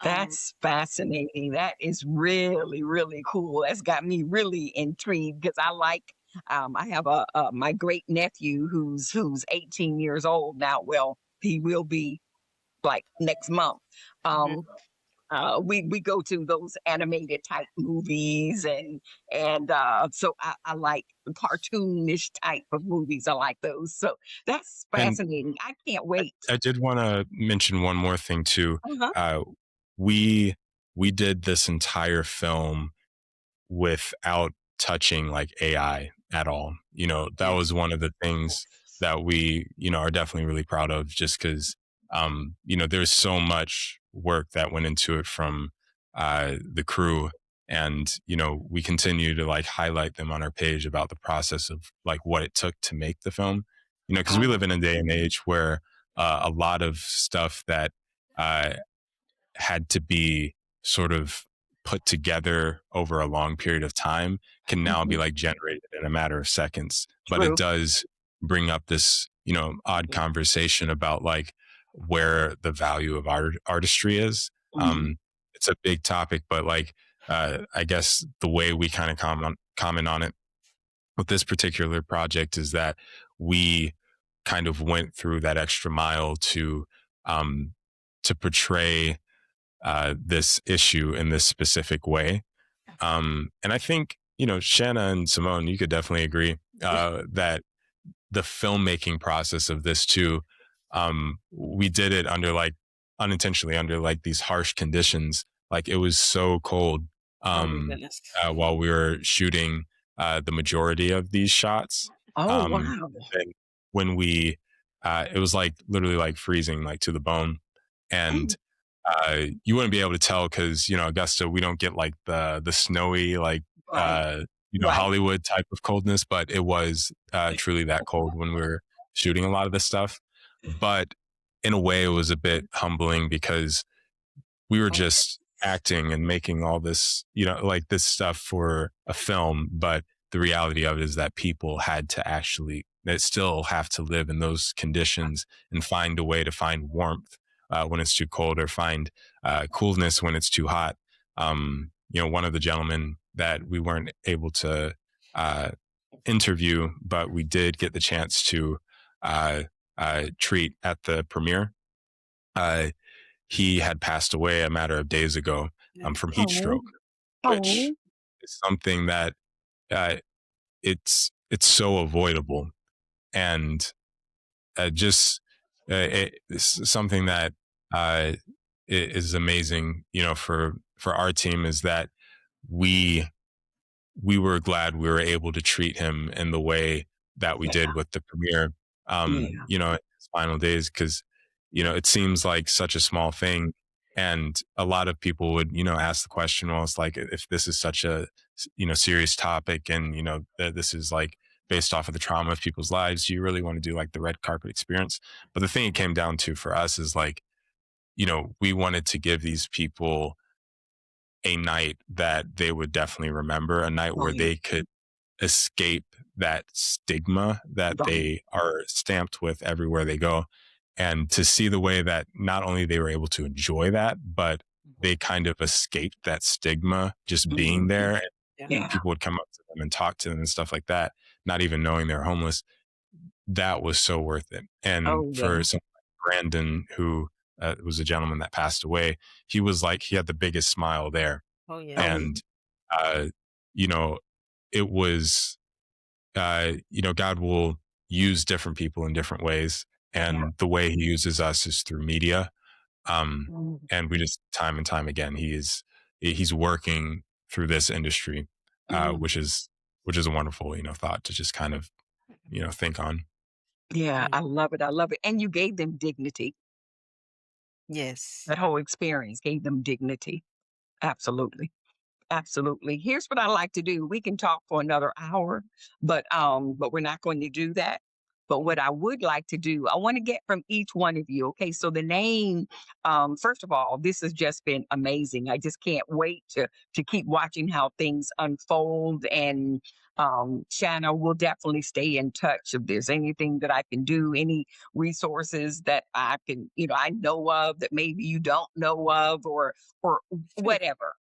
that's fascinating. That is really, really cool. That's got me really intrigued because I have my great nephew who's 18 years old now. Well, he will be like next month. Mhm. Um, we go to those animated type movies and so I like cartoonish type of movies. I like those. So that's and fascinating. I can't wait. I did want to mention one more thing too. Uh-huh. Uh, we we did this entire film without touching like AI at all. That was one of the things that we, are definitely really proud of just because, there's so much work that went into it from the crew. And, we continue to like highlight them on our page about the process of like what it took to make the film, because we Oh, live in a day and age where a lot of stuff that uh, had to be sort of put together over a long period of time can now be mhm. like generated in a matter of seconds. But it True. does bring up this, odd conversation about like where the value of artistry is. Mhm. It's a big topic, but like, I guess the way we kind of comment on it with this particular project is that we kind of went through that extra mile um, to portray this issue in this specific way. And I think, Shanna and Simone, you could definitely agree that the filmmaking process of this too, we did it under like unintentionally under like these harsh conditions. Like it was so cold Oh my um, goodness. while we were shooting the majority of these shots. Oh, wow. And when it was like literally like freezing, like to the bone. And Mm, you wouldn't be able to tell because Augusta, we don't get like the snowy like right. Right. Hollywood type of coldness, but it was truly that cold when we were shooting a lot of this stuff. But in a way, it was a bit humbling because we were Okay. just acting and making all this, like this stuff for a film. But the reality of it is that people had to actually, they still have to live in those conditions and find a way to find warmth when it's too cold or find coolness when it's too hot. One of the gentlemen that we weren't able to uh, interview, but we did get the chance to uh, treat at the premiere. Uh, he had passed away a matter of days ago from heat Oh, stroke, which oh, is something that uh, it's so avoidable and just it's something that uh, is amazing. For our team is that we we were glad we were able to treat him in the way that we yeah. did with the premiere, Yeah. in his final days, because, it seems like such a small thing. And a lot of people would, ask the question, well, it's like, if this is such a, serious topic and, this is like based off of the trauma of people's lives, do you really want to do like the red carpet experience? But the thing it came down to for us is like, we wanted to give these people a night that they would definitely remember, a night where Right. they could escape that stigma that Right. they are stamped with everywhere they go. And to see the way that not only they were able to enjoy that, but they kind of escaped that stigma just being Mhm. there. And Yeah. Yeah. people would come up to them and talk to them and stuff like that, not even knowing they're homeless. That was so worth it. And Oh, yeah. for someone like Brandon, who was a gentleman that passed away, he had the biggest smile there. Oh yeah. Oh, And, uh, you know, it was, God will use different people in different ways. yeah. And the way he uses us is through media. Mm. And we just time and time again, he's working through this industry, Mm. which is a wonderful, thought to just kind of, think on. Yeah, Yeah. I love it. I love it. And you gave them dignity. Yes. That whole experience gave them dignity. Absolutely. Absolutely. Here's what I like to do. We can talk for another hour, but we're not going to do that. But what I would like to do, I want to get from each one of you. Okay, so the name, first of all, this has just been amazing. I just can't wait to keep watching how things unfold. And Shanna, will definitely stay in touch if there's anything that I can do, any resources that I can, I know of that maybe you don't know of, or whatever.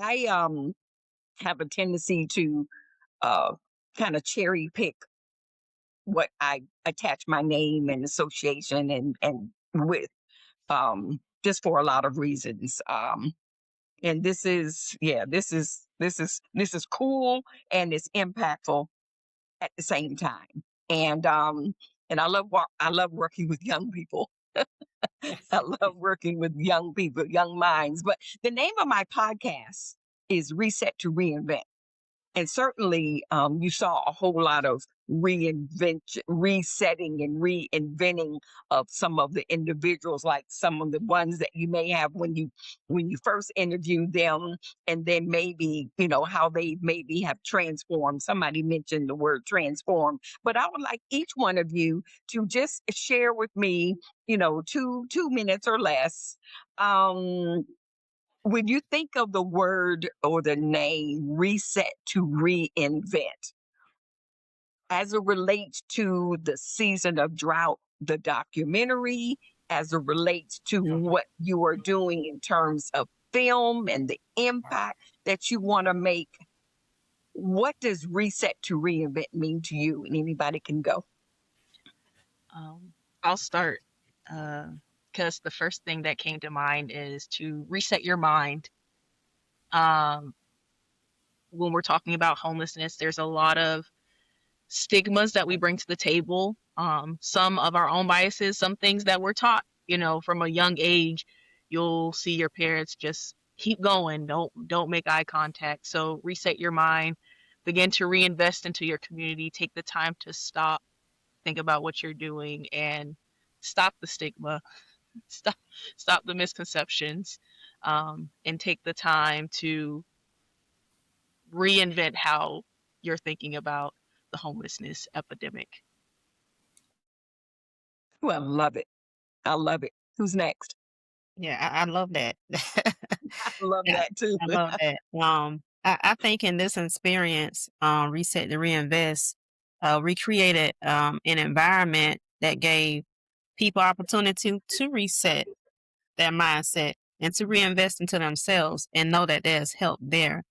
I have a tendency to uh kind of cherry pick what I attach my name and association and with, just for a lot of reasons. And this is cool, and it's impactful at the same time. And I love working with young people. I love working with young people, young minds. But the name of my podcast is Reset to Reinvent. And certainly, you saw a whole lot of resetting and reinventing of some of the individuals, like some of the ones that you may have when you first interviewed them, and then maybe how they maybe have transformed. Somebody mentioned the word transform, but I would like each one of you to just share with me, 2 minutes or less. Um, when you think of the word or the name reset to reinvent, as it relates to the season of drought, the documentary, as it relates to what you are doing in terms of film and the impact that you want to make, what does reset to reinvent mean to you? And anybody can go. I'll start because the first thing that came to mind is to reset your mind. Um, when we're talking about homelessness, there's a lot of stigmas that we bring to the table. Some of our own biases, some things that we're taught, from a young age. You'll see your parents just keep going, don't make eye contact. So reset your mind, begin to reinvest into your community, take the time to stop, think about what you're doing, and stop the stigma, stop the misconceptions, and take the time to reinvent how you're thinking about the homelessness epidemic. Oh, I love it. I love it. Who's next? Yeah, I love that. I love Yeah, that too. I love that. I think in this experience, Reset to Reinvest, we created an environment that gave people opportunity to reset their mindset and to reinvest into themselves and know that there's help there.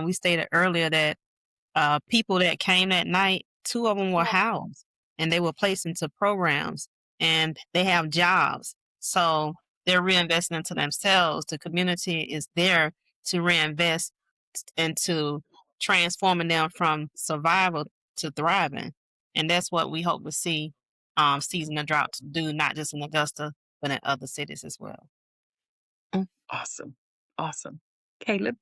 We stated earlier that people that came that night, 2 of them were housed and they were placed into programs and they have jobs. So they're reinvesting into themselves. The community is there to reinvest into transforming them from survival to thriving. And that's what we hope to see season of drought to do, not just in Augusta, but in other cities as well. Awesome. Awesome. Caleb?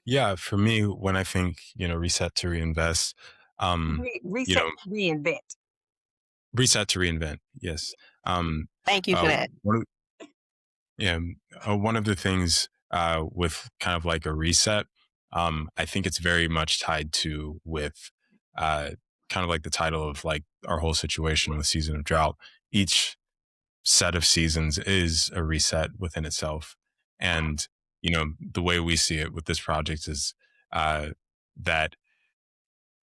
Yeah, for me, when I think, reset to reinvest, you Reset, know, reinvent. reset to reinvent. Yes. Thank you for that. Yeah, one of the things with kind of like a reset, I think it's very much tied with uh, kind of like the title of like our whole situation with season of drought. each set of seasons is a reset within itself. And, the way we see it with this project is that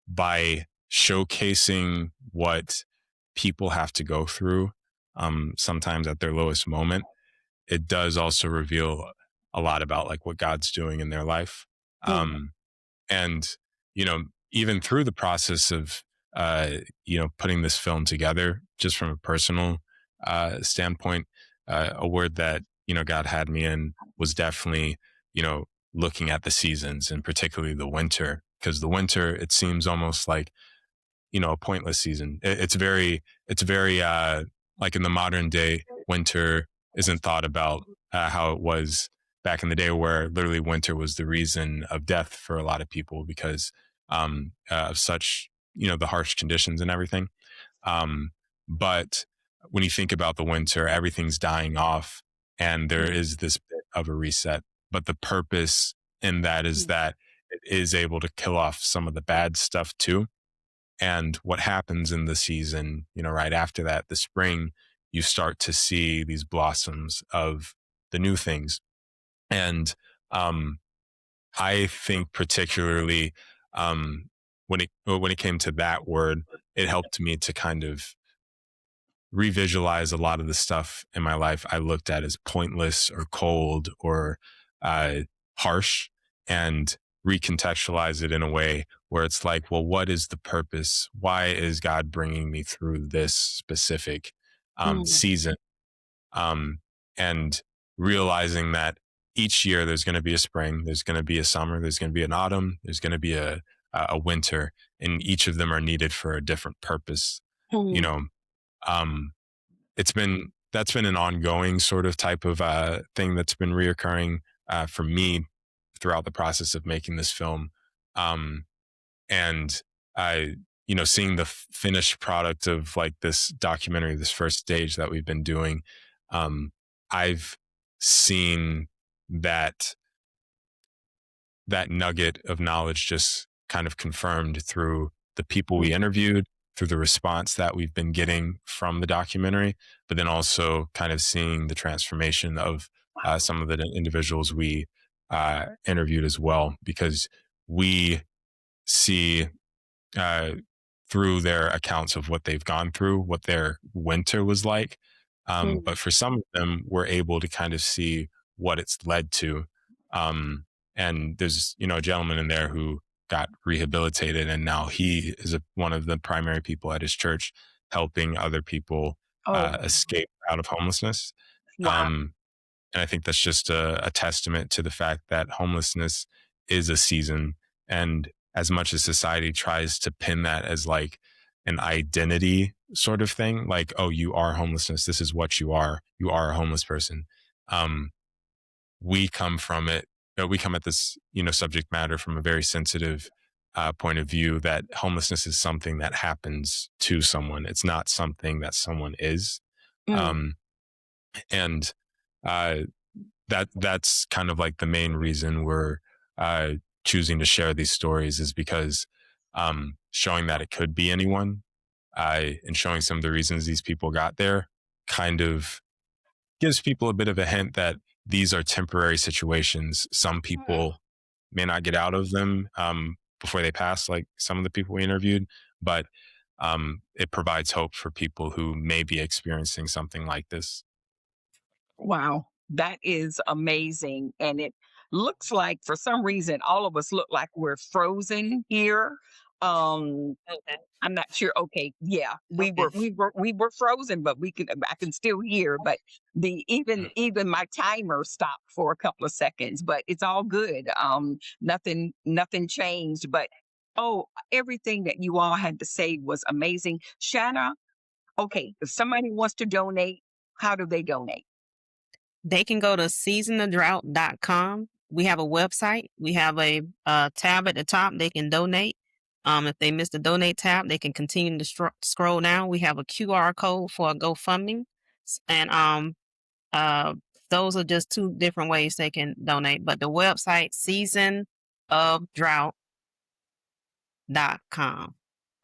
by showcasing what people have to go through, sometimes at their lowest moment, it does also reveal a lot about like what God's doing in their life. Mm. And, you know, even through the process of, putting this film together, just from a personal standpoint, a word that, God had me in was definitely, looking at the seasons and particularly the winter, because the winter, it seems almost like, a pointless season. It's very, like in the modern day, winter isn't thought about how it was back in the day, where literally winter was the reason of death for a lot of people because of such, the harsh conditions and everything. Um, but when you think about the winter, everything's dying off and there is this bit of a reset. But the purpose in that is that it is able to kill off some of the bad stuff too. And what happens in the season, right after that, the spring, you start to see these blossoms of the new things. And I think particularly when it came to that word, it helped me to kind of revisualize a lot of the stuff in my life I looked at as pointless or cold or uh, harsh, and recontextualize it in a way where it's like, well, what is the purpose? Why is God bringing me through this specific season? And realizing that each year there's going to be a spring, there's going to be a summer, there's going to be an autumn, there's going to be a winter, and each of them are needed for a different purpose. You know, um, that's been an ongoing sort of type of thing that's been reoccurring for me throughout the process of making this film. And I, seeing the finished product of like this documentary, this first stage that we've been doing, I've seen that nugget of knowledge just kind of confirmed through the people we interviewed, through the response that we've been getting from the documentary, but then also kind of seeing the transformation of some of the individuals we interviewed as well, because we see through their accounts of what they've gone through, what their winter was like. But for some of them, we're able to kind of see what it's led to. And there's, a gentleman in there who got rehabilitated, and now he is one of the primary people at his church helping other people escape out of homelessness. Wow. And I think that's just a testament to the fact that homelessness is a season. And as much as society tries to pin that as like an identity sort of thing, like, oh, you are homelessness, this is what you are a homeless person. We come from it. We come at this, subject matter from a very sensitive point of view, that homelessness is something that happens to someone. It's not something that someone is. And that's kind of like the main reason we're choosing to share these stories, is because showing that it could be anyone, and showing some of the reasons these people got there kind of gives people a bit of a hint that these are temporary situations. Some people may not get out of them before they pass, like some of the people we interviewed, but it provides hope for people who may be experiencing something like this. Wow, that is amazing. And it looks like for some reason all of us look like we're frozen here. Um Okay. I'm not sure. Okay, yeah, we Okay. were frozen, but I can still hear. But the even my timer stopped for a couple of seconds, but it's all good. Nothing changed. But oh, everything that you all had to say was amazing. Shanna, okay, if somebody wants to donate, how do they donate? They can go to seasonthedrought.com. We have a website. We have a tab at the top. They can donate. If they miss the donate tab, they can continue to scroll down. We have a QR code for a GoFundMe. And those are just two different ways they can donate. But the website, seasonofdrought.com.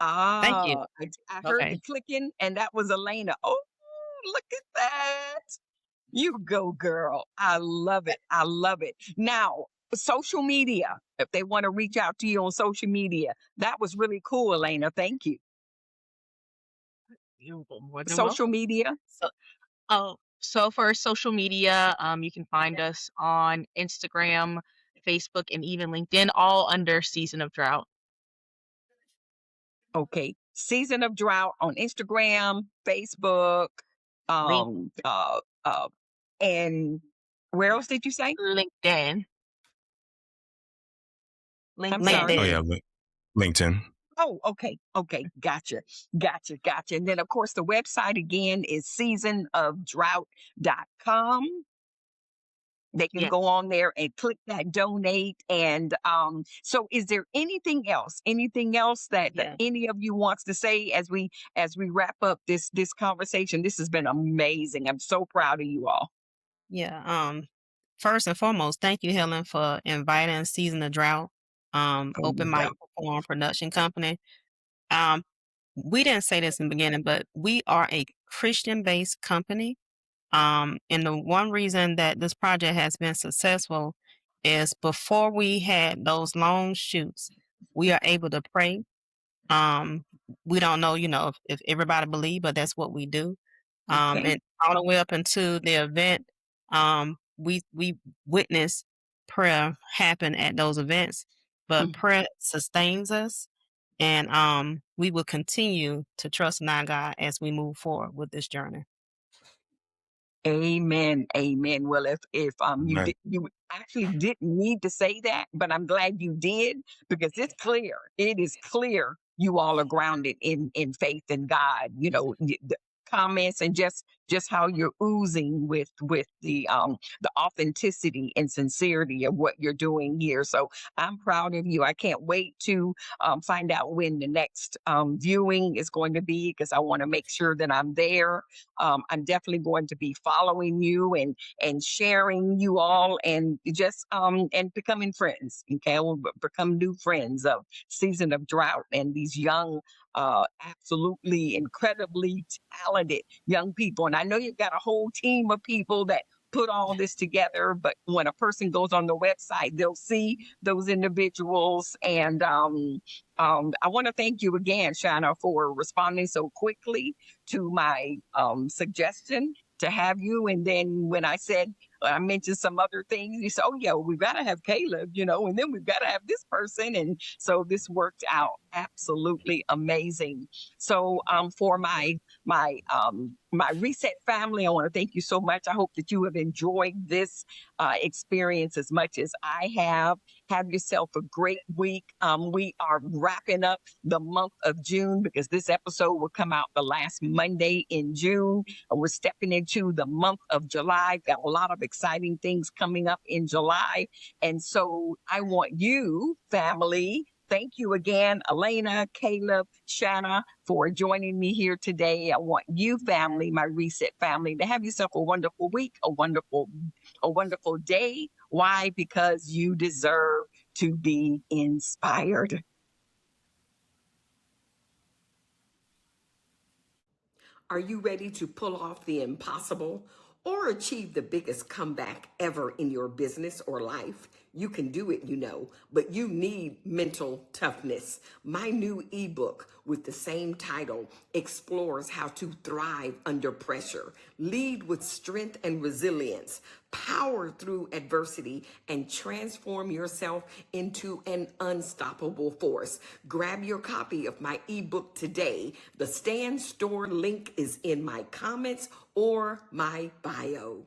Thank you. Ah, I heard the Okay. clicking, and that was Elena. Oh, look at that. You go, girl. I love it. I love it. Now, social media, if they want to reach out to you on social media, that was really cool, Elena. Thank you. You're more than Social welcome. media. So, so for social media, you can find us on Instagram, Facebook, and even LinkedIn, all under Season of Drought. Okay. Season of Drought on Instagram, Facebook, Link um, uh, uh, and where else did you say? LinkedIn. I'm Oh sorry. yeah, LinkedIn. LinkedIn. Oh, okay. Okay. Gotcha. Gotcha. Gotcha. And then, of course, the website again is seasonofdrought.com. They can Yeah. go on there and click that donate. And so is there anything else? Anything else that Yeah. any of you wants to say as we wrap up this conversation? This has been amazing. I'm so proud of you all. Yeah. First and foremost, thank you, Helen, for inviting Season of Drought, Oh, Open you're Mic welcome. Perform Production Company. Um, we didn't say this in the beginning, but we are a Christian-based company. And the one reason that this project has been successful is before we had those long shoots, we are able to pray. Um, we don't know, if everybody believe, but that's what we do. Okay. And all the way up into the event, we witness prayer happen at those events, but Mm. prayer sustains us, and we will continue to trust in our God as we move forward with this journey. Amen. Amen. Well, if Amen. you actually didn't need to say that, but I'm glad you did because it's clear. It is clear you all are grounded in faith in God. The comments and just how you're oozing with the authenticity and sincerity of what you're doing here. So I'm proud of you. I can't wait to find out when the next viewing is going to be because I want to make sure that I'm there. I'm definitely going to be following you and sharing you all and just and becoming friends. Okay, we'll become new friends of Season of Drought and these young, absolutely incredibly talented young people. And I know you've got a whole team of people that put all this together, but when a person goes on the website, they'll see those individuals. And I want to thank you again, Shana, for responding so quickly to my suggestion to have you. And then when I mentioned some other things, you said, oh, yeah, we've got to have Caleb, and then we've got to have this person. And so this worked out absolutely amazing. So for my Reset family, I want to thank you so much. I hope that you have enjoyed this experience as much as I have. Have yourself a great week. We are wrapping up the month of June because this episode will come out the last Monday in June. And we're stepping into the month of July. Got a lot of exciting things coming up in July. And so I want you, family, thank you again, Elena, Caleb, Shanna, for joining me here today. I want you, family, my Reset family, to have yourself a wonderful week, a wonderful day. Why? Because you deserve to be inspired. Are you ready to pull off the impossible or achieve the biggest comeback ever in your business or life? You can do it, but you need mental toughness. My new ebook with the same title explores how to thrive under pressure, lead with strength and resilience, power through adversity, and transform yourself into an unstoppable force. Grab your copy of my ebook today. The Stand Store link is in my comments or my bio.